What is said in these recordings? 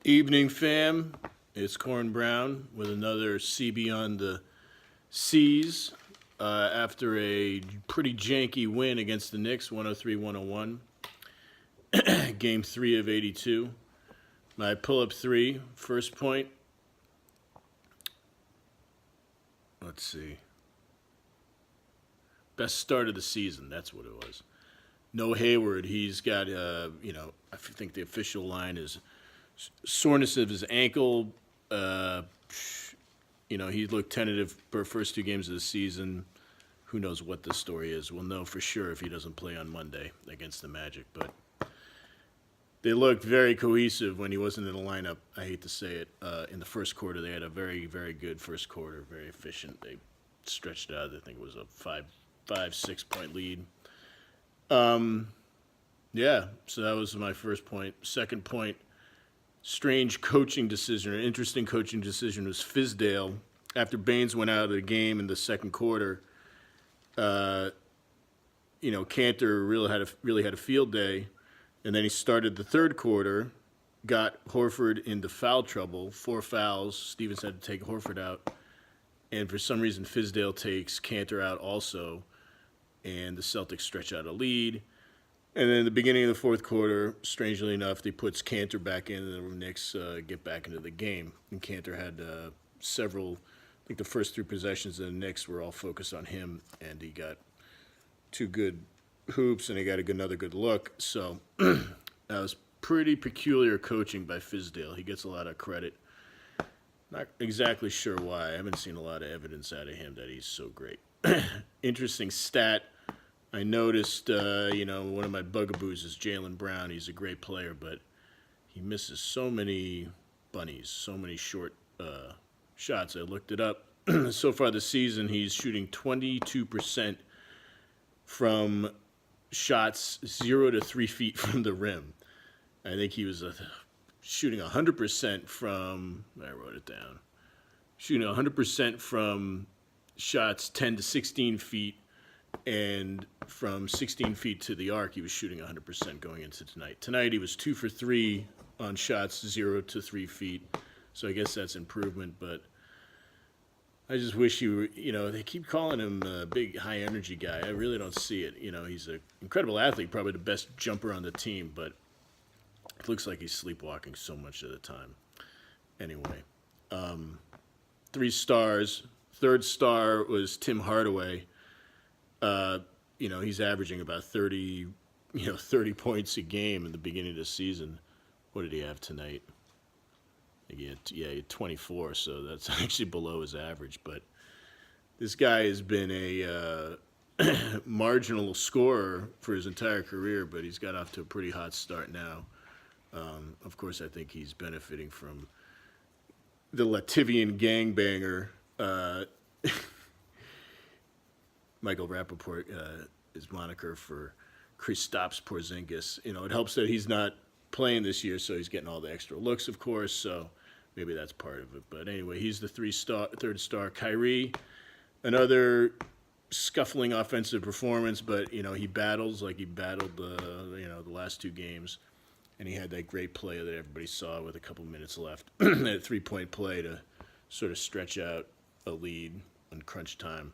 Evening, fam. It's Corn Brown with another CB on the Seas after a pretty janky win against the Knicks, 103-101, game 3 of 82. My pull-up three, first point, let's see, best start of the season, that's what it was. No Hayward, he's got, I think the official line is soreness of his ankle. Uh, he looked tentative for first two games of the season. Who knows what the story is? We'll know for sure if he doesn't play on Monday against the Magic. But they looked very cohesive when he wasn't in the lineup. I hate to say it. In the first quarter, they had a very, very good first quarter, very efficient. They stretched out. I think it was a 6 point lead. Yeah, so that was my first point. Second point, strange coaching decision, or interesting coaching decision was Fizdale. After Baines went out of the game in the second quarter, Cantor really had a field day, and then he started the third quarter, got Horford into foul trouble, 4 fouls. Stevens had to take Horford out, and for some reason Fizdale takes Cantor out also, and the Celtics stretch out a lead. And then at the beginning of the fourth quarter, strangely enough, they puts Cantor back in, and the Knicks get back into the game. And Cantor had several, I think the first 3 possessions of the Knicks were all focused on him, and he got 2 good hoops, and he got another good look. So that was pretty peculiar coaching by Fizdale. He gets a lot of credit. Not exactly sure why. I haven't seen a lot of evidence out of him that he's so great. Interesting stat. I noticed, one of my bugaboos is Jaylen Brown. He's a great player, but he misses so many bunnies, so many short shots. I looked it up. So far this season, he's shooting 22% from shots 0 to 3 feet from the rim. I think he was shooting 100% from, I wrote it down, shooting 100% from shots 10 to 16 feet, and from 16 feet to the arc, he was shooting 100% going into tonight. Tonight, he was 2 for 3 on shots 0 to 3 feet, so I guess that's improvement, but I just wish they keep calling him a big high-energy guy. I really don't see it. He's an incredible athlete, probably the best jumper on the team, but it looks like he's sleepwalking so much of the time. Anyway, 3 stars. Third star was Tim Hardaway. He's averaging about 30 points a game in the beginning of the season. What did he have tonight? He had 24, so that's actually below his average. But this guy has been a marginal scorer for his entire career, but he's got off to a pretty hot start now. Of course, I think he's benefiting from the Latvian gangbanger, Michael Rappaport, is moniker for Kristaps Porzingis. It helps that he's not playing this year, so he's getting all the extra looks, of course, so maybe that's part of it. But anyway, he's the third star. Kyrie, another scuffling offensive performance, but, he battles like he battled the last 2 games, and he had that great play that everybody saw with a couple minutes left, that 3-point play to sort of stretch out a lead in crunch time.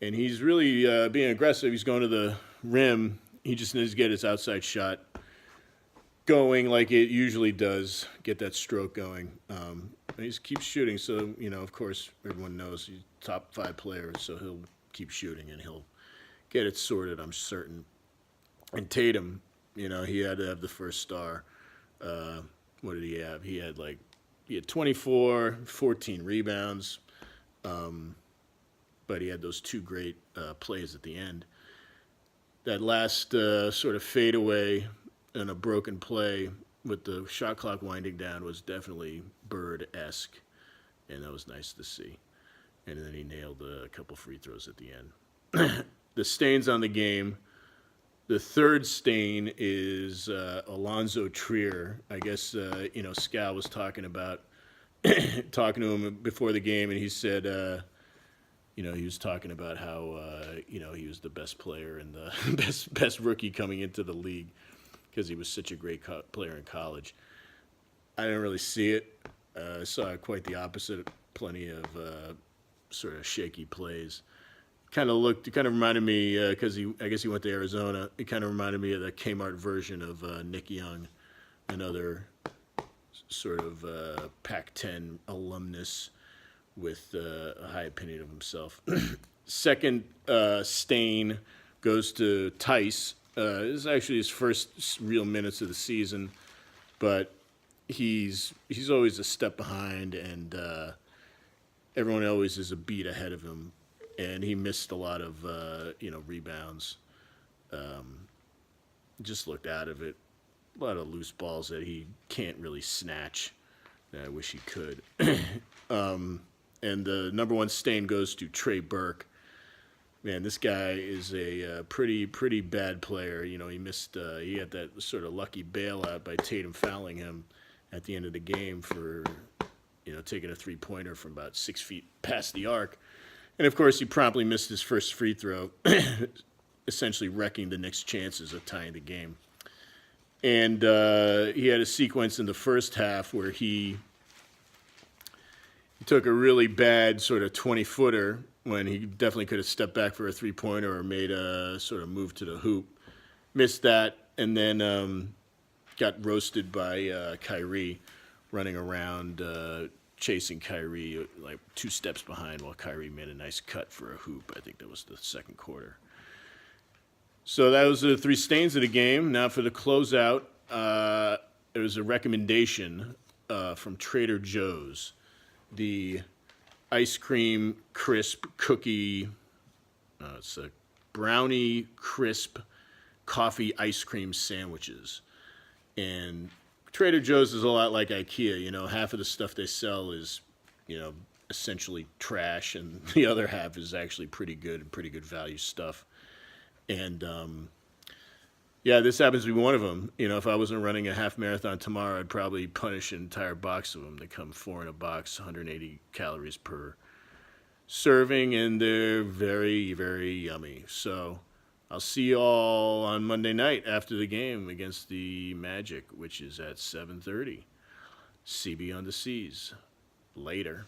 And he's really being aggressive. He's going to the rim. He just needs to get his outside shot going like it usually does, get that stroke going. And he just keeps shooting. So, of course, everyone knows he's a top 5 player, so he'll keep shooting and he'll get it sorted, I'm certain. And Tatum, he had to have the first star. What did he have? He had 24, 14 rebounds. But he had those 2 great plays at the end. That last sort of fadeaway and a broken play with the shot clock winding down was definitely Bird-esque, and that was nice to see. And then he nailed a couple free throws at the end. The stains on the game. The third stain is Alonzo Trier. I guess, Scal was talking to him before the game, and he said, he was talking about how, he was the best player and the best rookie coming into the league because he was such a great player in college. I didn't really see it. I saw quite the opposite. Plenty of sort of shaky plays. It kind of reminded me because I guess he went to Arizona. It kind of reminded me of the Kmart version of Nick Young, another sort of Pac-10 alumnus with a high opinion of himself. Second stain goes to Tice. This is actually his first real minutes of the season, but he's always a step behind, and everyone always is a beat ahead of him. And he missed a lot of rebounds. Just looked out of it. A lot of loose balls that he can't really snatch. That I wish he could. And the number one stain goes to Trey Burke. Man, this guy is a pretty bad player. You know, he missed. He had that sort of lucky bailout by Tatum fouling him at the end of the game for taking a 3-pointer from about 6 feet past the arc. And of course, he promptly missed his first free throw, essentially wrecking the Knicks' chances of tying the game. And he had a sequence in the first half where he took a really bad sort of 20-footer when he definitely could have stepped back for a 3-pointer or made a sort of move to the hoop. Missed that, and then got roasted by Kyrie running around chasing Kyrie like 2 steps behind while Kyrie made a nice cut for a hoop. I think that was the second quarter. So that was the 3 stains of the game. Now for the closeout, there was a recommendation from Trader Joe's. The ice cream crisp cookie, it's a brownie crisp coffee ice cream sandwiches. And Trader Joe's is a lot like IKEA. You know, half of the stuff they sell is, essentially trash, and the other half is actually pretty good and pretty good value stuff. And this happens to be one of them. You know, if I wasn't running a half marathon tomorrow, I'd probably punish an entire box of them. They come 4 in a box, 180 calories per serving, and they're very, very yummy. So I'll see you all on Monday night after the game against the Magic, which is at 7:30. CB on the Seas. Later.